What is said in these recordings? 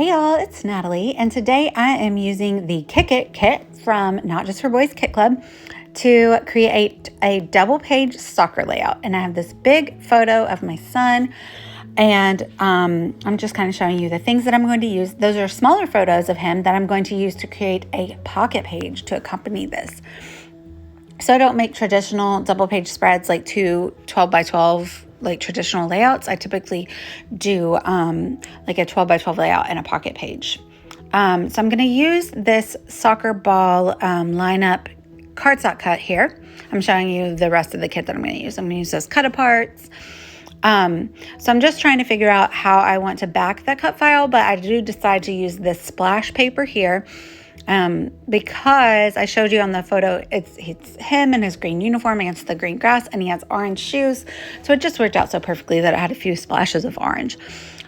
Hey y'all, it's Natalie, and today I am using the Kick It kit from Not Just for Boys Kit Club to create a double page soccer layout. And I have this big photo of my son, and I'm just kind of showing you the things that I'm going to use. Those are smaller photos of him that I'm going to use to create a pocket page to accompany this. So I don't make traditional double page spreads like two 12 by 12 like traditional layouts. I typically do like a 12 by 12 layout and a pocket page. So I'm going to use this soccer ball lineup cardstock cut here. I'm showing you the rest of the kit that I'm going to use. I'm going to use those cut aparts. So I'm just trying to figure out how I want to back that cut file, but I do decide to use this splash paper here. Because I showed you on the photo, it's him in his green uniform against the green grass, and he has orange shoes. So it just worked out so perfectly that it had a few splashes of orange.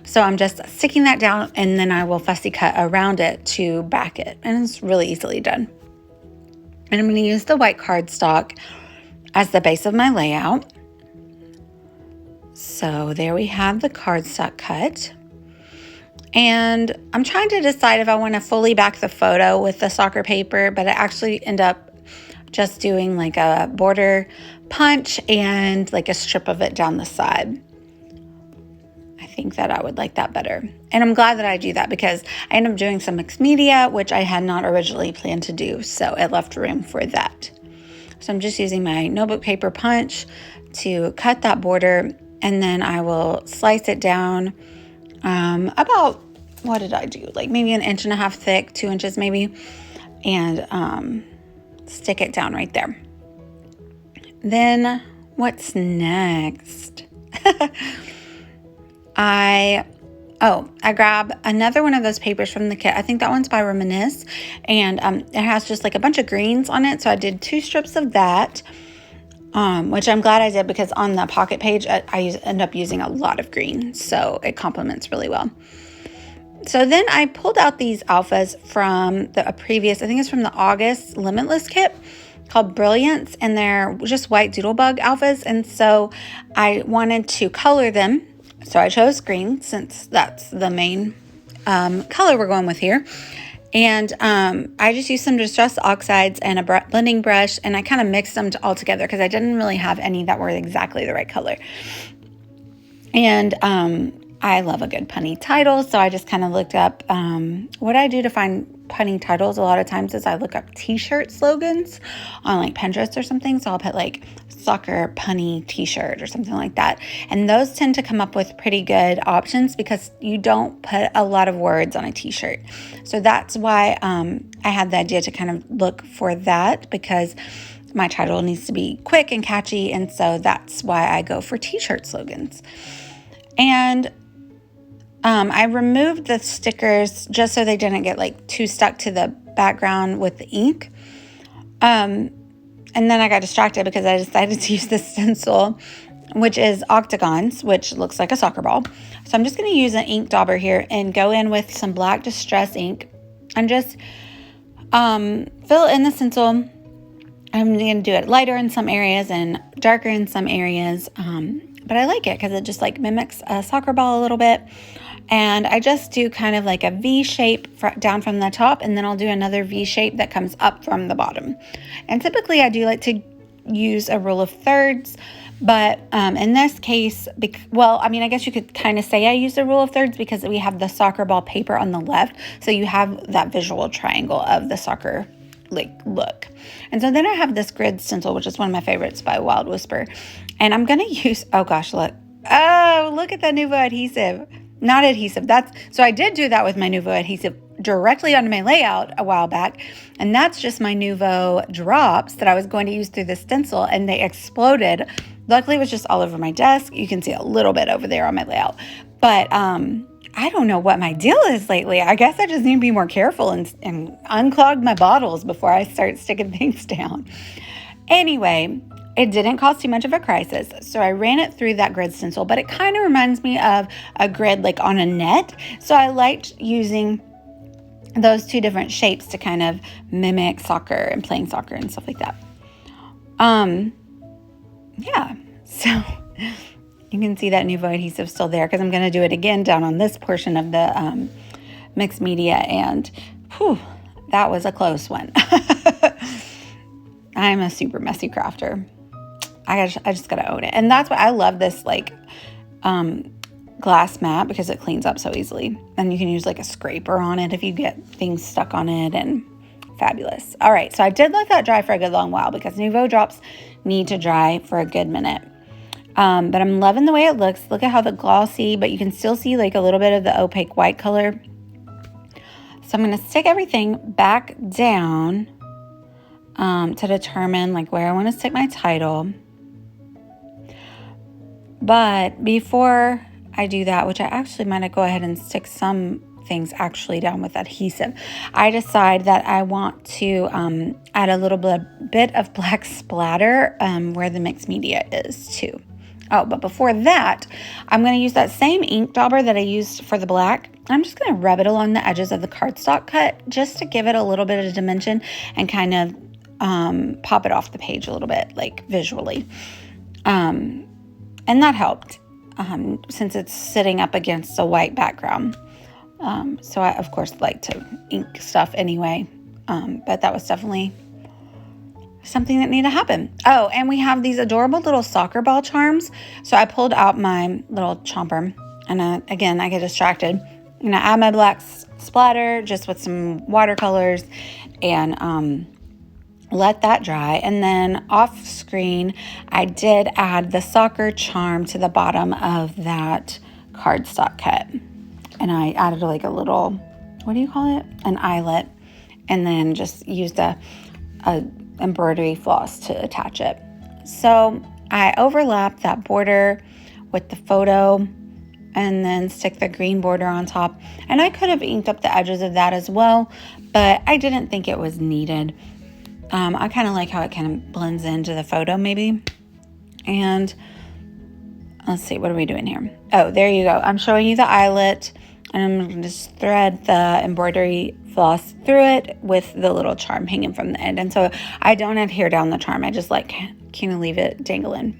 So I'm just sticking that down, and then I will fussy cut around it to back it. And it's really easily done. And I'm going to use the white cardstock as the base of my layout. So there we have the cardstock cut. And I'm trying to decide if I want to fully back the photo with the soccer paper, but I actually end up just doing like a border punch and like a strip of it down the side. I think that I would like that better. And I'm glad that I do that because I end up doing some mixed media, which I had not originally planned to do. So it left room for that. So I'm just using my notebook paper punch to cut that border, and then I will slice it down about, what did I do? Like maybe 1.5 inches thick, 2 inches maybe, and stick it down right there. Then what's next? I grab another one of those papers from the kit. I think that one's by Reminisce, and it has just like a bunch of greens on it. So I did 2 strips of that. Which I'm glad I did because on the pocket page, I end up using a lot of green, so it complements really well. So then I pulled out these alphas from a previous, I think it's from the August Limitless kit called Brilliance, and they're just white doodlebug alphas, and so I wanted to color them, so I chose green since that's the main color we're going with here. And I just used some Distress Oxides and a blending brush, and I kind of mixed them all together because I didn't really have any that were exactly the right color. And I love a good punny title, so I just kind of looked up what I do to find punny titles a lot of times is I look up t-shirt slogans on like Pinterest or something. So I'll put like soccer punny t-shirt or something like that. And those tend to come up with pretty good options because you don't put a lot of words on a t-shirt. So that's why I had the idea to kind of look for that because my title needs to be quick and catchy. And so that's why I go for t-shirt slogans. And I removed the stickers just so they didn't get like too stuck to the background with the ink. And then I got distracted because I decided to use this stencil, which is Octagons, which looks like a soccer ball. So I'm just going to use an ink dauber here and go in with some black Distress ink and just fill in the stencil. I'm going to do it lighter in some areas and darker in some areas. But I like it because it just like mimics a soccer ball a little bit. And I just do kind of like a V shape down from the top, and then I'll do another V shape that comes up from the bottom. And typically I do like to use a rule of thirds, but in this case, I guess you could kind of say I use the rule of thirds because we have the soccer ball paper on the left, so you have that visual triangle of the soccer look. And so then I have this grid stencil, which is one of my favorites by Wild Whisper, and I'm gonna use, look at the Nuvo adhesive. Not adhesive. So I did do that with my Nuvo adhesive directly onto my layout a while back. And that's just my Nuvo drops that I was going to use through the stencil, and they exploded. Luckily, it was just all over my desk. You can see a little bit over there on my layout. But I don't know what my deal is lately. I guess I just need to be more careful and unclog my bottles before I start sticking things down. Anyway, it didn't cause too much of a crisis, so I ran it through that grid stencil, but it kind of reminds me of a grid like on a net, so I liked using those 2 different shapes to kind of mimic soccer and playing soccer and stuff like that. So you can see that Nuvo adhesive still there because I'm going to do it again down on this portion of the mixed media, and whew, that was a close one. I'm a super messy crafter. I just gotta own it. And that's why I love this like glass mat, because it cleans up so easily. And you can use like a scraper on it if you get things stuck on it, and fabulous. All right, so I did let that dry for a good long while because Nuvo drops need to dry for a good minute. But I'm loving the way it looks. Look at how the glossy, but you can still see like a little bit of the opaque white color. So I'm going to stick everything back down to determine like where I want to stick my title. But before I do that, which I actually might go ahead and stick some things actually down with adhesive, I decide that I want to add a little bit of black splatter where the mixed media is too. Oh, but before that, I'm going to use that same ink dauber that I used for the black. I'm just going to rub it along the edges of the cardstock cut just to give it a little bit of dimension and kind of pop it off the page a little bit, like visually. And that helped since it's sitting up against a white background. So I, of course, like to ink stuff anyway, but that was definitely something that needed to happen. Oh, and we have these adorable little soccer ball charms. So I pulled out my little chomper, and again, I get distracted. I'm going to add my black splatter just with some watercolors and let that dry. And then off screen, I did add the soccer charm to the bottom of that cardstock cut. And I added like a little, what do you call it? An eyelet. And then just used a embroidery floss to attach it. So I overlapped that border with the photo and then stick the green border on top. And I could have inked up the edges of that as well, but I didn't think it was needed. I kind of like how it kind of blends into the photo maybe. And let's see, what are we doing here? Oh, there you go. I'm showing you the eyelet, and I'm going to just thread the embroidery floss through it with the little charm hanging from the end. And so I don't adhere down the charm. I just like kind of leave it dangling.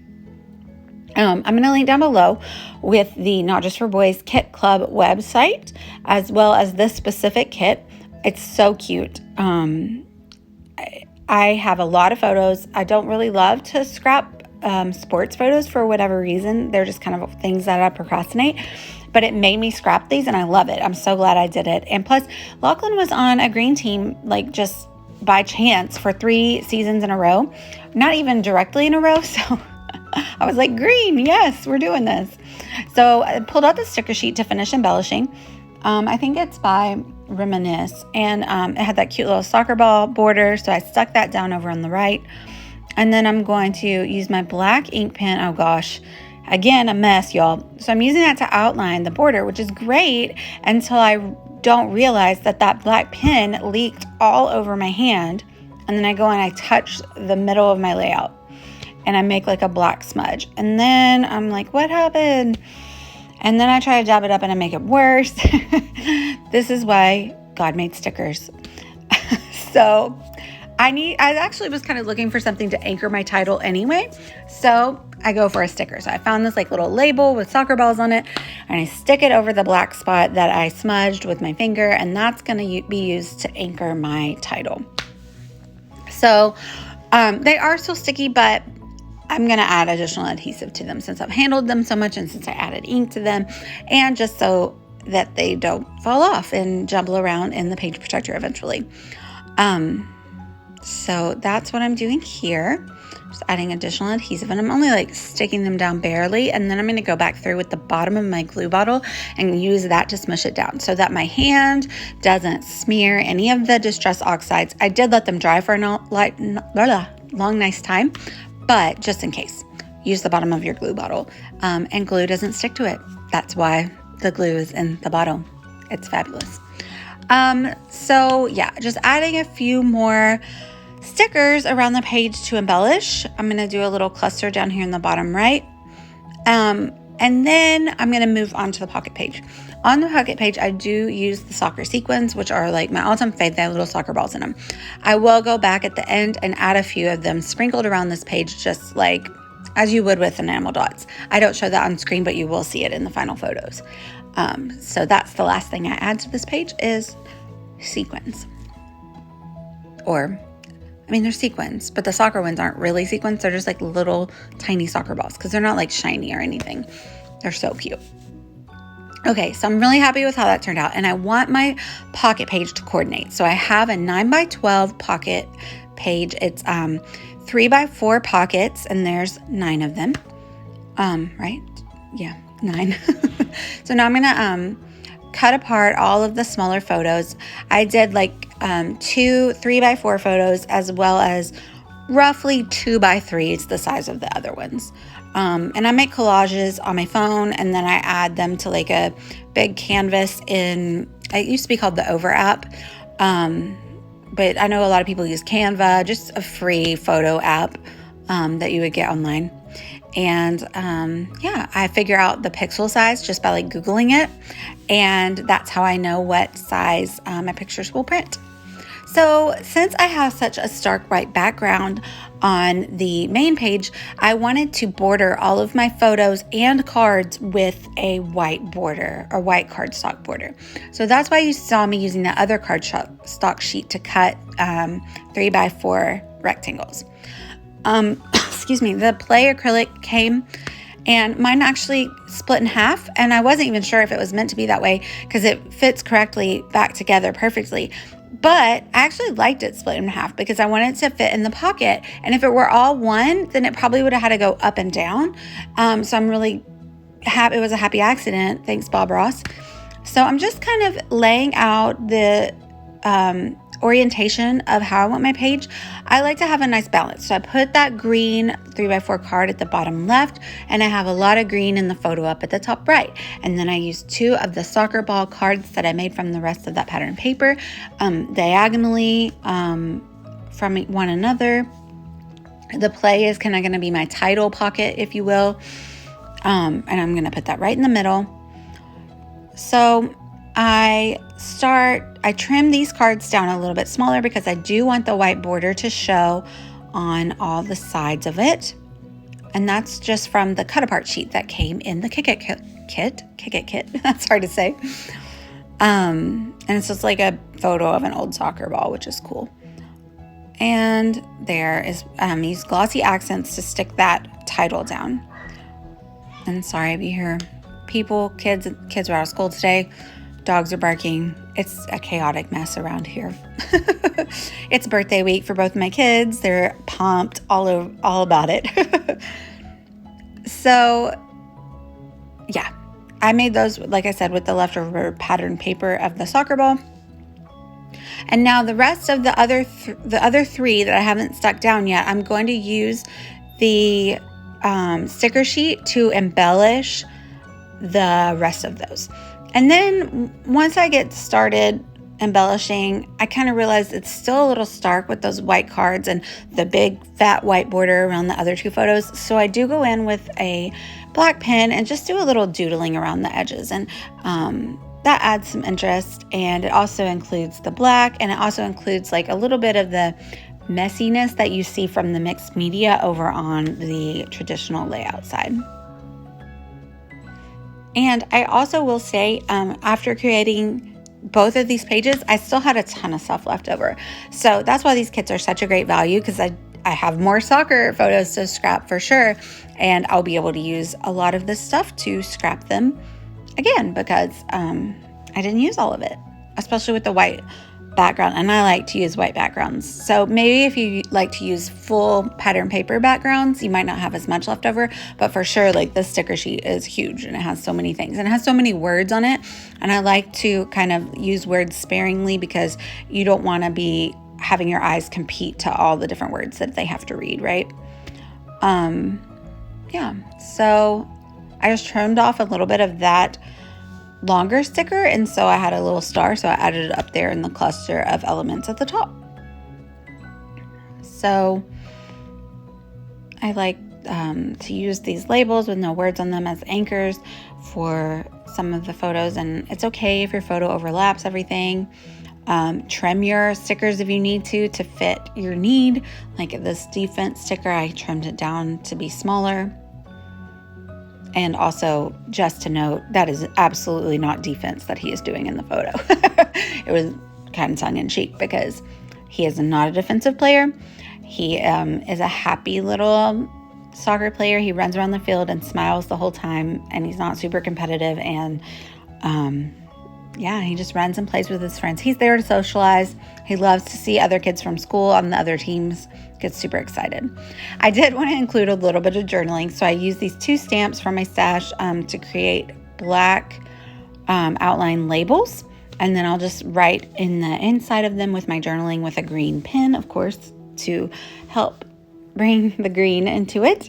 I'm going to link down below with the Not Just for Boys Kit Club website, as well as this specific kit. It's so cute. I have a lot of photos. I don't really love to scrap sports photos for whatever reason. They're just kind of things that I procrastinate. But it made me scrap these, and I love it. I'm so glad I did it. And plus, Lachlan was on a green team, like just by chance, for 3 seasons in a row. Not even directly in a row. So I was like, green, yes, we're doing this. So I pulled out the sticker sheet to finish embellishing. I think it's by Reminisce. And it had that cute little soccer ball border. So I stuck that down over on the right. And then I'm going to use my black ink pen. Oh gosh. Again, a mess, y'all. So I'm using that to outline the border, which is great until I don't realize that that black pen leaked all over my hand. And then I go and I touch the middle of my layout and I make like a black smudge. And then I'm like, what happened? And then I try to dab it up and I make it worse. This is why God made stickers. So I actually was kind of looking for something to anchor my title anyway. So I go for a sticker. So I found this like little label with soccer balls on it, and I stick it over the black spot that I smudged with my finger, and that's going to be used to anchor my title. So they are still sticky, but I'm going to add additional adhesive to them since I've handled them so much and since I added ink to them, and just so that they don't fall off and jumble around in the page protector eventually. So that's what I'm doing here. Just adding additional adhesive, and I'm only like sticking them down barely, and then I'm going to go back through with the bottom of my glue bottle and use that to smush it down so that my hand doesn't smear any of the Distress Oxides. I did let them dry for a long, nice time, but just in case, use the bottom of your glue bottle, and glue doesn't stick to it. That's why the glue is in the bottle. It's fabulous. So yeah, just adding a few more stickers around the page to embellish. I'm going to do a little cluster down here in the bottom right. And then I'm going to move on to the pocket page. On the pocket page, I do use the soccer sequins, which are like my all-time fave. They have little soccer balls in them. I will go back at the end and add a few of them sprinkled around this page, just like as you would with enamel dots. I don't show that on screen, but you will see it in the final photos. So that's the last thing I add to this page is sequins. Or, I mean, they're sequins, but the soccer ones aren't really sequins. They're just like little tiny soccer balls because they're not like shiny or anything. They're so cute. Okay, so I'm really happy with how that turned out, and I want my pocket page to coordinate. So I have a 9x12 pocket page. It's 3x4 pockets, and there's 9 of them. Right? Yeah, 9. So now I'm gonna cut apart all of the smaller photos. I did like 2 3x4 photos as well as roughly 2x3s, the size of the other ones. And I make collages on my phone, and then I add them to like a big canvas it used to be called the Over app. But I know a lot of people use Canva, just a free photo app that you would get online. And I figure out the pixel size just by like Googling it. And that's how I know what size my pictures will print. So since I have such a stark white background on the main page, I wanted to border all of my photos and cards with a white border or white cardstock border. So that's why you saw me using the other cardstock sheet to cut 3x4 rectangles. Excuse me, the play acrylic came and mine actually split in half, and I wasn't even sure if it was meant to be that way because it fits correctly back together perfectly. But I actually liked it split in half because I wanted it to fit in the pocket. And if it were all one, then it probably would have had to go up and down. So I'm really happy. It was a happy accident. Thanks, Bob Ross. So I'm just kind of laying out the orientation of how I want my page. I like to have a nice balance. So I put that green 3x4 card at the bottom left, and I have a lot of green in the photo up at the top right. And then I use 2 of the soccer ball cards that I made from the rest of that pattern paper diagonally from one another. The play is kind of going to be my title pocket, if you will. And I'm going to put that right in the middle. So I trim these cards down a little bit smaller because I do want the white border to show on all the sides of it. And that's just from the cut apart sheet that came in the Kik It kit. That's hard to say. And it's just like a photo of an old soccer ball, which is cool. And there is, use glossy accents to stick that title down. And sorry if you hear people, kids are out of school today. Dogs are barking. It's a chaotic mess around here. It's birthday week for both of my kids. They're pumped all about it. So, yeah, I made those, like I said, with the leftover pattern paper of the soccer ball. And now the rest of the other 3 that I haven't stuck down yet, I'm going to use the sticker sheet to embellish the rest of those. And then once I get started embellishing, I kind of realized it's still a little stark with those white cards and the big fat white border around the other 2 photos. So I do go in with a black pen and just do a little doodling around the edges. And that adds some interest. And it also includes the black, and it also includes like a little bit of the messiness that you see from the mixed media over on the traditional layout side. And I also will say, after creating both of these pages, I still had a ton of stuff left over. So that's why these kits are such a great value, because I have more soccer photos to scrap for sure. And I'll be able to use a lot of this stuff to scrap them again, because I didn't use all of it, especially with the white background. And I like to use white backgrounds. So maybe if you like to use full pattern paper backgrounds, you might not have as much left over, but for sure, like, this sticker sheet is huge and it has so many things and it has so many words on it. And I like to kind of use words sparingly because you don't want to be having your eyes compete to all the different words that they have to read, right? Yeah, so I just trimmed off a little bit of that longer sticker, and so I had a little star, so I added it up there in the cluster of elements at the top. So I like to use these labels with no words on them as anchors for some of the photos, and it's okay if your photo overlaps everything. Trim your stickers if you need to fit your need. Like this defense sticker, I trimmed it down to be smaller. And also, just to note, that is absolutely not defense that he is doing in the photo. It was kind of tongue-in-cheek because he is not a defensive player. He is a happy little soccer player. He runs around the field and smiles the whole time, and he's not super competitive. And he just runs and plays with his friends. He's there to socialize. He loves to see other kids from school on the other teams. Gets super excited. I did want to include a little bit of journaling, so I used these 2 stamps from my stash to create black outline labels, and then I'll just write in the inside of them with my journaling with a green pen, of course, to help bring the green into it.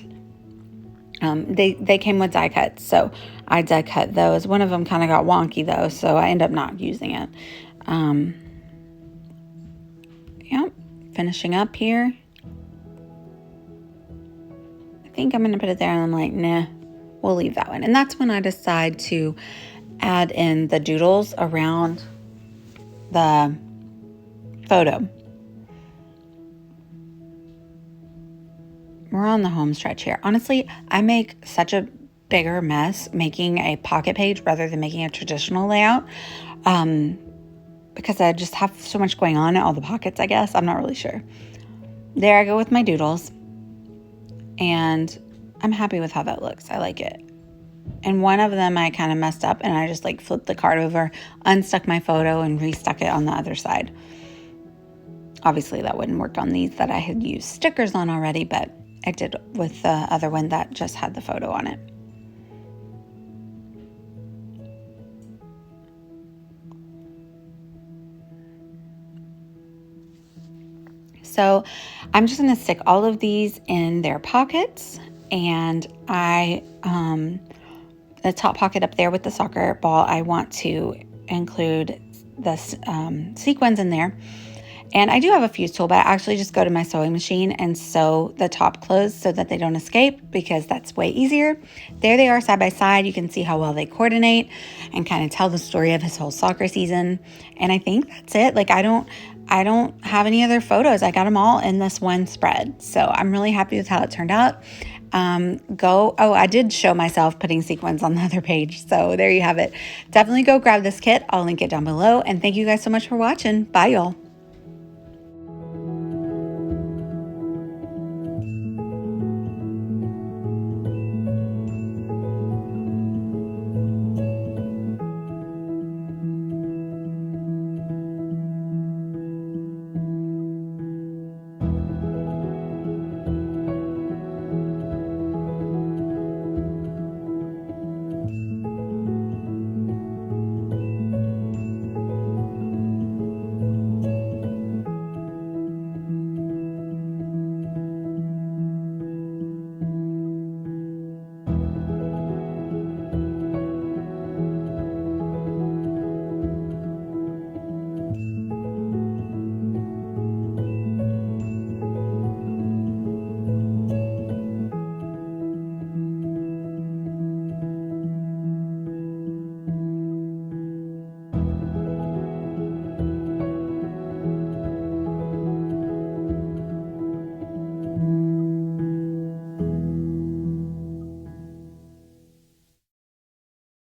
They came with die cuts, so I die cut those. One of them kind of got wonky though, so I ended up not using it. Finishing up here. I think I'm going to put it there, and I'm like, nah, we'll leave that one. And that's when I decide to add in the doodles around the photo. We're on the home stretch here. Honestly, I make such a bigger mess making a pocket page rather than making a traditional layout because I just have so much going on in all the pockets, I guess. I'm not really sure. There I go with my doodles. And I'm happy with how that looks. I like it. And one of them I kind of messed up, and I just like flipped the card over, unstuck my photo, and restuck it on the other side. Obviously that wouldn't work on these that I had used stickers on already, but I did with the other one that just had the photo on it. So I'm just going to stick all of these in their pockets, and the top pocket up there with the soccer ball, I want to include the sequins in there. And I do have a fuse tool, but I actually just go to my sewing machine and sew the top closed so that they don't escape, because that's way easier. There they are side by side. You can see how well they coordinate and kind of tell the story of his whole soccer season. And I think that's it. Like, I don't have any other photos. I got them all in this one spread. So I'm really happy with how it turned out. I did show myself putting sequins on the other page. So there you have it. Definitely go grab this kit. I'll link it down below. And thank you guys so much for watching. Bye, y'all.